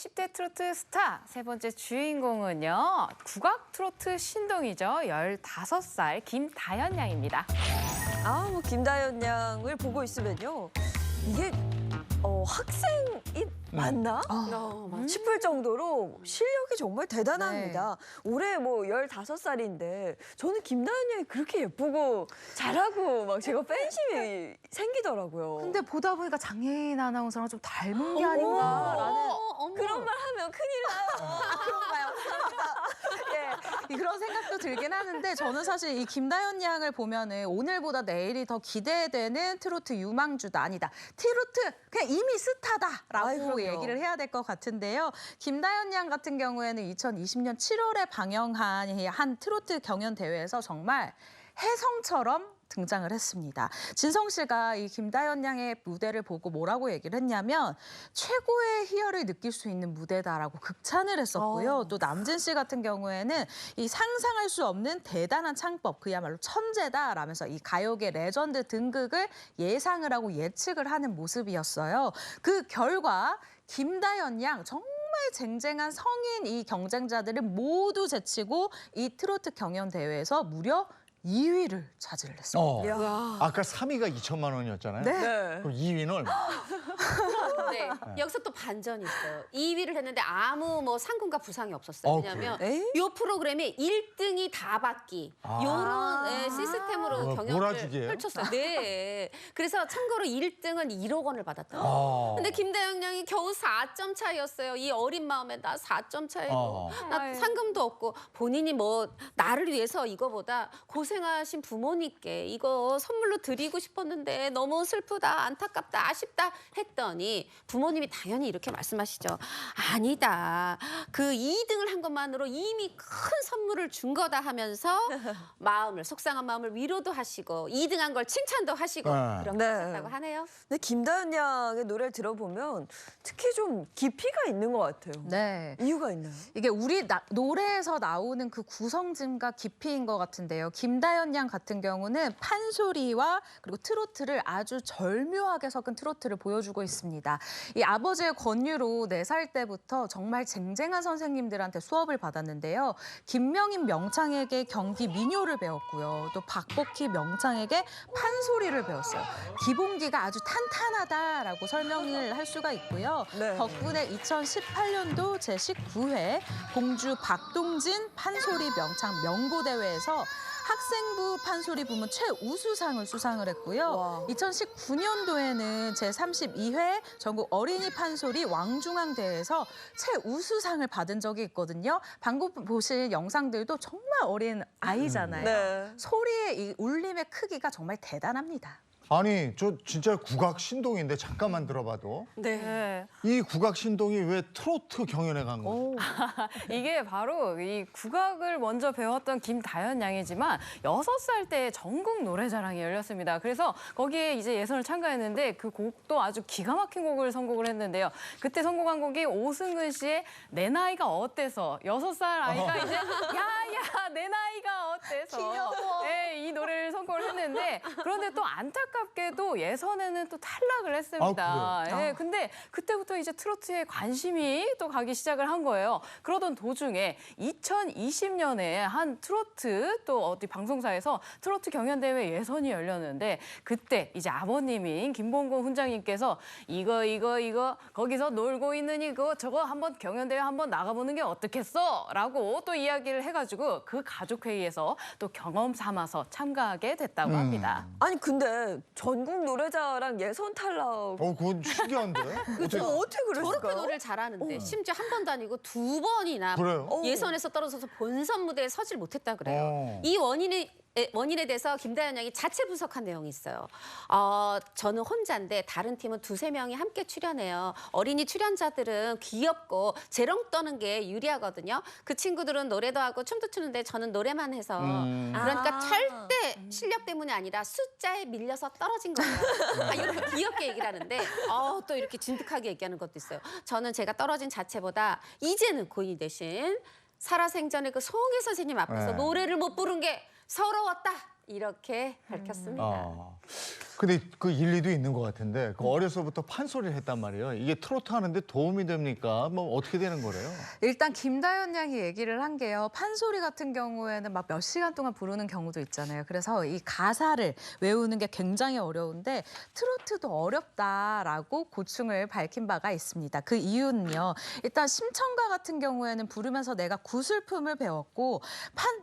10대 트로트 스타 세 번째 주인공은요. 국악 트로트 신동이죠. 15살 김다연 양입니다. 뭐 김다연 양을 보고 있으면요. 이게 학생이 맞나? 싶을 정도로 실력이 정말 대단합니다. 올해 뭐 15살인데 저는 김다연 양이 그렇게 예쁘고 잘하고 막 제가 팬심이 생기더라고요. 근데 보다 보니까 장예인 아나운서랑 좀 닮은 게 아닌가라는 그런 말 하면 큰일 나요. 그런가요? 감사합니다. 그런 생각도 들긴 하는데 저는 사실 이 김다연 양을 보면은 오늘보다 내일이 더 기대되는 트로트 유망주다 아니다. 트로트 그냥 이미 스타다라고 얘기를 해야 될 것 같은데요. 김다연 양 같은 경우에는 2020년 7월에 방영한 한 트로트 경연 대회에서 정말 혜성처럼 등장을 했습니다. 진성 씨가 이 김다연 양의 무대를 보고 뭐라고 얘기를 했냐면 최고의 희열을 느낄 수 있는 무대다라고 극찬을 했었고요. 또 남진 씨 같은 경우에는 이 상상할 수 없는 대단한 창법, 그야말로 천재다라면서 이 가요계 레전드 등극을 예상을 하고 예측을 하는 모습이었어요. 그 결과 김다연 양 정말 쟁쟁한 성인 이 경쟁자들을 모두 제치고 이 트로트 경연 대회에서 무려 2위를 차지를 했습니다. 아까 3위가 2천만 원이었잖아요. 네. 그럼 2위는 네, 여기서 또 반전이 있어요. 2위를 했는데 아무 뭐 상금과 부상이 없었어요. 왜냐하면 이 프로그램이 1등이 다 받기 이런 시스템으로 경연을 몰아주기예요? 펼쳤어요. 네, 그래서 참고로 1등은 1억 원을 받았다. 근데 김다연 양이 겨우 4점 차이였어요. 이 어린 마음에 나 4점 차이고 나 상금도 없고 본인이 뭐 나를 위해서 이거보다 고생하신 부모님께 이거 선물로 드리고 싶었는데 너무 슬프다, 안타깝다, 아쉽다 했더니 부모님이 당연히 이렇게 말씀하시죠. 아니다. 그 2등을 한 것만으로 이미 큰 선물을 준 거다 하면서 속상한 마음을 위로도 하시고 2등한 걸 칭찬도 하시고 그렇게 하셨다고 하네요. 근데 김다연 양의 노래를 들어보면 특히 좀 깊이가 있는 것 같아요. 네. 이유가 있나요? 이게 우리 노래에서 나오는 그 구성짐과 깊이인 것 같은데요. 김다연 양 같은 경우는 판소리와 그리고 트로트를 아주 절묘하게 섞은 트로트를 보여주고 있습니다. 이 아버지의 권유로 4살 때부터 정말 쟁쟁한 선생님들한테 수업을 받았는데요. 김명인 명창에게 경기 민요를 배웠고요. 또 박복희 명창에게 판소리를 배웠어요. 기본기가 아주 탄탄하다라고 설명을 할 수가 있고요. 덕분에 2018년도 제19회 공주 박동진 판소리 명창 명고대회에서 학생부 판소리 부문 최우수상을 수상을 했고요. 2019년도에는 제32회 전국 어린이 판소리 왕중왕대회에서 최우수상을 받은 적이 있거든요. 방금 보실 영상들도 정말 어린 아이잖아요. 소리의 이 울림의 크기가 정말 대단합니다. 아니 저 진짜 국악 신동인데 잠깐만 들어봐도 네. 이 국악 신동이 왜 트로트 경연에 간 거예요? 이게 바로 이 국악을 먼저 배웠던 김다연 양이지만 6살 때 전국 노래자랑이 열렸습니다. 그래서 거기에 이제 예선을 참가했는데 그 곡도 아주 기가 막힌 곡을 선곡을 했는데요. 그때 선곡한 곡이 오승근 씨의 내 나이가 어때서 6살 아이가 이제 야야 내 나이가 어때서 귀여워. 네, 이 노래를 선곡을 했는데 그런데 또 안타깝게도 예선에는 또 탈락을 했습니다. 예, 근데 그때부터 이제 트로트에 관심이 또 가기 시작을 한 거예요. 그러던 도중에 2020년에 한 트로트 또 어디 방송사에서 트로트 경연대회 예선이 열렸는데 그때 이제 아버님인 김봉곤 훈장님께서 이거 거기서 놀고 있는 이거 저거 한번 경연대회 한번 나가보는 게 어떻겠어? 라고 또 이야기를 해가지고 그 가족회의에서 또 경험 삼아서 참가하게 됐다고 합니다. 아니 근데 전국 노래자랑 예선 탈락. 그건 신기한데? 어떻게 그랬을까요? 저렇게 노래를 잘하는데 심지어 한 번도 아니고 2번이나 그래요? 예선에서 떨어져서 본선 무대에 서질 못했다 그래요. 이 원인에 대해서 김다연 양이 자체 분석한 내용이 있어요. 저는 혼자인데 다른 팀은 2~3명이 함께 출연해요. 어린이 출연자들은 귀엽고 재롱 떠는 게 유리하거든요. 그 친구들은 노래도 하고 춤도 추는데 저는 노래만 해서 그러니까 절대 실력 때문이 아니라 숫자에 밀려서 떨어진 거예요. 이렇게 귀엽게 얘기를 하는데 또 이렇게 진득하게 얘기하는 것도 있어요. 저는 제가 떨어진 자체보다 이제는 고인이 되신 살아생전의 그 송혜 선생님 앞에서 노래를 못 부른 게 서러웠다. 이렇게 밝혔습니다. 근데 그 일리도 있는 것 같은데 그 어려서부터 판소리를 했단 말이에요. 이게 트로트 하는데 도움이 됩니까? 뭐 어떻게 되는 거래요? 일단 김다연 양이 얘기를 한 게요. 판소리 같은 경우에는 막 몇 시간 동안 부르는 경우도 있잖아요. 그래서 이 가사를 외우는 게 굉장히 어려운데 트로트도 어렵다라고 고충을 밝힌 바가 있습니다. 그 이유는요. 일단 심청가 같은 경우에는 부르면서 내가 구슬품을 배웠고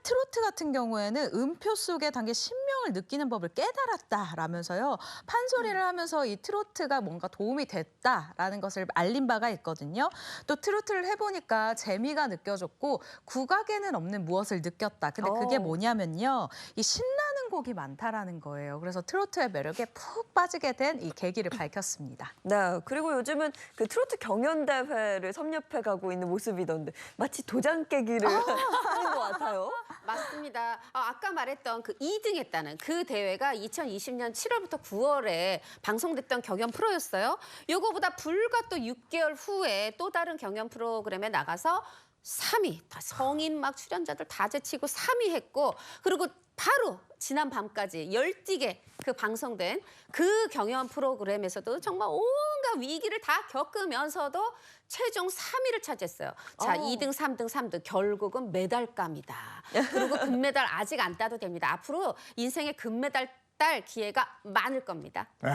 트로트 같은 경우에는 음표 속에 담긴 신명을 느끼는 법을 깨달았다라면서요. 판소리를 하면서 이 트로트가 뭔가 도움이 됐다라는 것을 알린 바가 있거든요. 또 트로트를 해보니까 재미가 느껴졌고 국악에는 없는 무엇을 느꼈다. 근데 그게 뭐냐면요. 이 신나는 곡이 많다라는 거예요. 그래서 트로트의 매력에 푹 빠지게 된 이 계기를 밝혔습니다. 네, 그리고 요즘은 그 트로트 경연대회를 섭렵해 가고 있는 모습이던데 마치 도장 깨기를 하는 것 같아요. 맞습니다. 아까 말했던 그 2등 했다는 그 대회가 2020년 7월부터 9월에 방송됐던 경연 프로였어요. 요거보다 불과 또 6개월 후에 또 다른 경연 프로그램에 나가서 3위, 다 성인 막 출연자들 다 제치고 3위 했고 그리고 바로 지난 밤까지 열띠게 그 방송된 그 경연 프로그램에서도 정말 온갖 위기를 다 겪으면서도 최종 3위를 차지했어요. 자, 2등, 3등, 3등 결국은 메달감이다. 그리고 금메달 아직 안 따도 됩니다. 앞으로 인생의 금메달 딸 기회가 많을 겁니다. 네.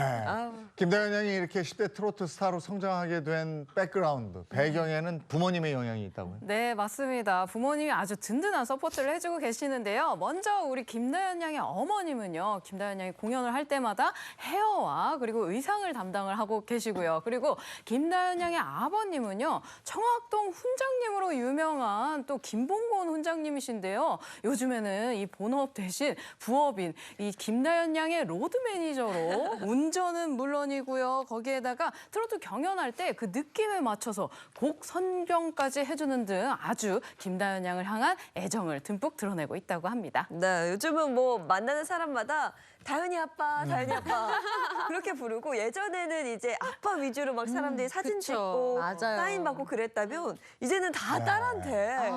김다연 양이 이렇게 10대 트로트 스타로 성장하게 된 백그라운드, 배경에는 부모님의 영향이 있다고요? 네, 맞습니다. 부모님이 아주 든든한 서포트를 해주고 계시는데요. 먼저 우리 김다연 양의 어머님은요. 김다연 양이 공연을 할 때마다 헤어와 그리고 의상을 담당을 하고 계시고요. 그리고 김다연 양의 아버님은요. 청학동 훈장님으로 유명한 또 김봉곤 훈장님이신데요. 요즘에는 이 본업 대신 부업인 이 김다연 양의 로드 매니저로 운전은 물론이고요. 거기에다가 트로트 경연할 때 그 느낌에 맞춰서 곡 선정까지 해주는 등 아주 김다연 양을 향한 애정을 듬뿍 드러내고 있다고 합니다. 네, 요즘은 뭐 만나는 사람마다 다현이 아빠, 다현이 아빠 그렇게 부르고 예전에는 이제 아빠 위주로 막 사람들이 사진 그쵸. 찍고 맞아요. 사인 받고 그랬다면 이제는 다 딸한테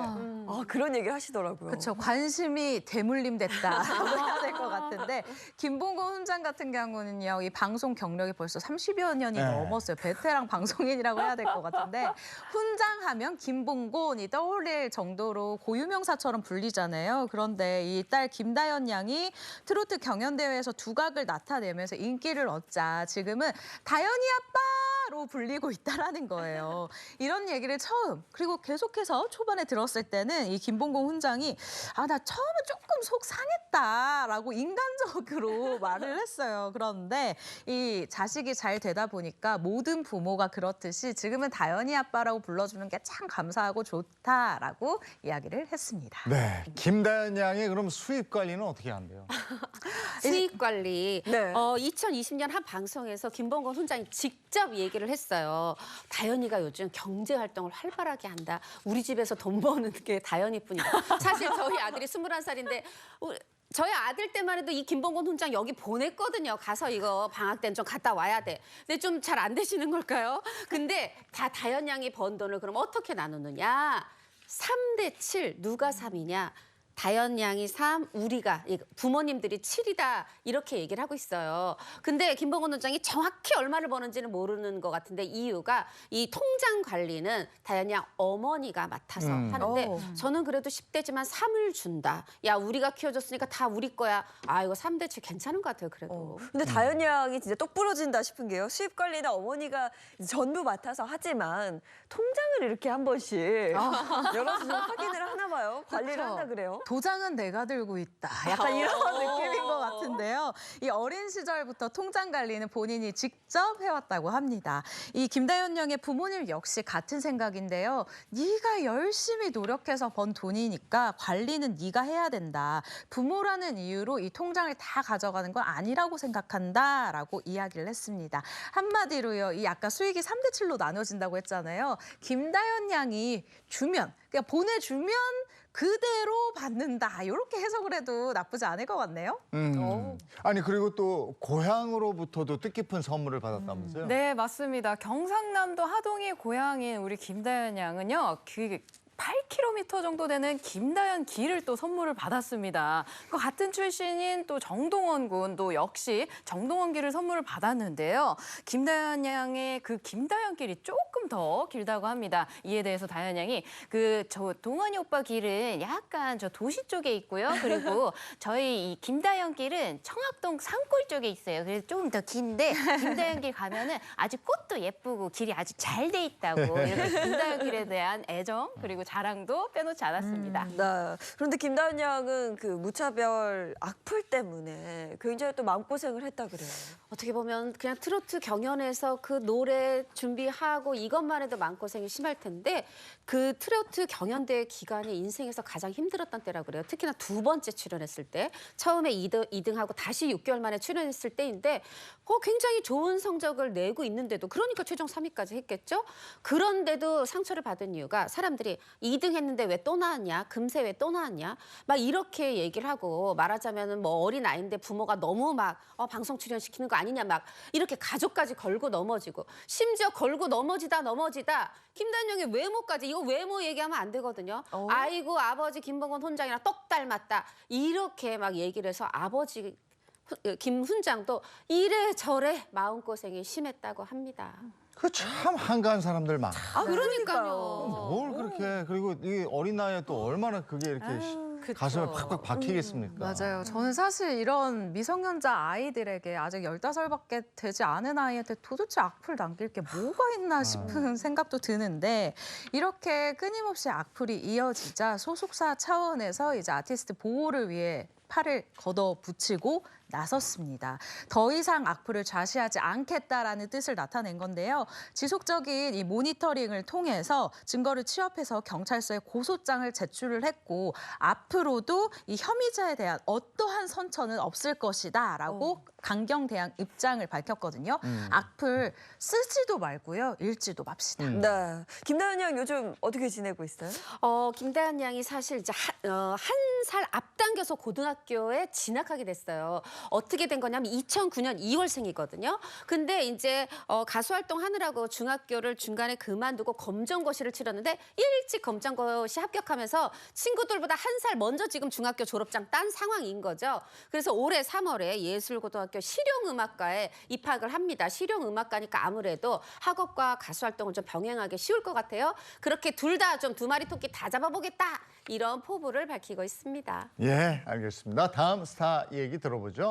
그런 얘기를 하시더라고요. 그렇죠. 관심이 대물림 됐다라고 해야 될 것 같은데 김봉곤 훈장 같은 경우는요. 이 방송 경력이 벌써 30여 년이 넘었어요. 베테랑 방송인이라고 해야 될 것 같은데 훈장하면 김봉곤이 떠올릴 정도로 고유명사처럼 불리잖아요. 그런데 이 딸 김다연 양이 트로트 경연대회에서 두각을 나타내면서 인기를 얻자 지금은 다연이 아빠로 불리고 있다라는 거예요. 이런 얘기를 처음 그리고 계속해서 초반에 들었을 때는 이 김봉곤 훈장이 나 처음에 조금 속 상했다라고 인간적으로 말을 했어요. 그런데 이 자식이 잘 되다 보니까 모든 부모가 그렇듯이 지금은 다연이 아빠라고 불러주는 게 참 감사하고 좋다라고 이야기를 했습니다. 네. 김다연 양의 그럼 수입 관리는 어떻게 한대요? 수익 관리. 네. 2020년 한 방송에서 김봉곤 훈장이 직접 얘기를 했어요. 다연이가 요즘 경제 활동을 활발하게 한다. 우리 집에서 돈 버는 게 다연이뿐이다. 사실 저희 아들이 21살인데 저희 아들 때만 해도 이 김봉곤 훈장 여기 보냈거든요. 가서 이거 방학 때는 좀 갔다 와야 돼. 근데 좀 잘 안 되시는 걸까요? 근데 다 다연 양이 번 돈을 그럼 어떻게 나누느냐? 3대 7 누가 3이냐? 다연 양이 3, 우리가 부모님들이 7이다 이렇게 얘기를 하고 있어요. 근데 김봉곤 원장이 정확히 얼마를 버는지는 모르는 것 같은데 이유가 이 통장 관리는 다연 양 어머니가 맡아서 하는데 저는 그래도 10대지만 3을 준다. 야 우리가 키워줬으니까 다 우리 거야. 이거 3대 7 괜찮은 것 같아요. 그래도. 근데 다현이 양이 진짜 똑 부러진다 싶은 게요. 수입 관리는 어머니가 전부 맡아서 하지만 통장을 이렇게 한 번씩 여러 번 확인을 하나 봐요. 관리를 그렇죠. 한다 그래요. 도장은 내가 들고 있다. 약간 이런 느낌인 것 같은데요. 이 어린 시절부터 통장 관리는 본인이 직접 해왔다고 합니다. 이 김다연 양의 부모님 역시 같은 생각인데요. 네가 열심히 노력해서 번 돈이니까 관리는 네가 해야 된다. 부모라는 이유로 이 통장을 다 가져가는 건 아니라고 생각한다라고 이야기를 했습니다. 한마디로요. 이 아까 수익이 3대 7로 나눠진다고 했잖아요. 김다연 양이 주면, 그러니까 보내주면 그대로 받는다. 이렇게 해석을 해도 나쁘지 않을 것 같네요. 아니 그리고 또 고향으로부터도 뜻깊은 선물을 받았다면서요? 네, 맞습니다. 경상남도 하동이 고향인 우리 김다연 양은요. 8km 정도 되는 김다연 기를 또 선물을 받았습니다. 그 같은 출신인 또 정동원 군도 역시 정동원 기를 선물을 받았는데요. 김다연 양의 그 김다연 길이 조금 더 길다고 합니다. 이에 대해서 다연 양이 저 동원이 오빠 길은 약간 저 도시 쪽에 있고요. 그리고 저희 이 김다연 길은 청학동 산골 쪽에 있어요. 그래서 조금 더 긴데 김다연 길 가면은 아주 꽃도 예쁘고 길이 아주 잘 돼 있다고 이렇게 김다연 길에 대한 애정 그리고 자랑도 빼놓지 않았습니다. 네. 그런데 김다연 양은 그 무차별 악플 때문에 굉장히 또 마음고생을 했다 그래요. 어떻게 보면 그냥 트로트 경연에서 그 노래 준비하고 이것만 해도 마음고생이 심할 텐데 그 트로트 경연대 기간이 인생에서 가장 힘들었던 때라고 그래요. 특히나 두 번째 출연했을 때 처음에 2등하고 다시 6개월 만에 출연했을 때인데 굉장히 좋은 성적을 내고 있는데도 그러니까 최종 3위까지 했겠죠. 그런데도 상처를 받은 이유가 사람들이 2등 했는데 왜 또 나왔냐? 금세 왜 또 나왔냐? 막 이렇게 얘기를 하고 말하자면은 뭐 어린 아이인데 부모가 너무 막 방송 출연시키는 거 아니냐 막 이렇게 가족까지 걸고 넘어지고 심지어 걸고 넘어지다 김다연 양의 외모까지 이거 외모 얘기하면 안 되거든요. 아이고 아버지 김봉건 훈장이랑 똑 닮았다 이렇게 막 얘기를 해서 아버지 김 훈장도 이래저래 마음고생이 심했다고 합니다. 그 참 한가한 사람들 많아. 그러니까요. 뭘 그렇게 그리고 이 어린 나이에 또 얼마나 그게 이렇게 가슴에 팍팍 박히겠습니까? 맞아요. 저는 사실 이런 미성년자 아이들에게 아직 15살밖에 되지 않은 아이한테 도대체 악플 남길 게 뭐가 있나 싶은 생각도 드는데 이렇게 끊임없이 악플이 이어지자 소속사 차원에서 이제 아티스트 보호를 위해 팔을 걷어붙이고 나섰습니다. 더 이상 악플을 좌시하지 않겠다라는 뜻을 나타낸 건데요. 지속적인 이 모니터링을 통해서 증거를 취합해서 경찰서에 고소장을 제출을 했고 앞으로도 이 혐의자에 대한 어떠한 선처는 없을 것이다라고 강경대항 입장을 밝혔거든요. 악플 쓰지도 말고요. 읽지도 맙시다. 네. 김다연 양 요즘 어떻게 지내고 있어요? 김다연 양이 사실 이제 한 살 앞당겨서 고등학교에 진학하게 됐어요. 어떻게 된 거냐면 2009년 2월생이거든요. 근데 이제 가수 활동하느라고 중학교를 중간에 그만두고 검정고시를 치렀는데 일찍 검정고시 합격하면서 친구들보다 한 살 먼저 지금 중학교 졸업장 딴 상황인 거죠. 그래서 올해 3월에 예술고등학교 실용음악과에 입학을 합니다. 실용음악과니까 아무래도 학업과 가수 활동을 좀 병행하기 쉬울 것 같아요. 그렇게 둘 다 좀 두 마리 토끼 다 잡아보겠다. 이런 포부를 밝히고 있습니다. 예, 알겠습니다. 다음 스타 얘기 들어보죠.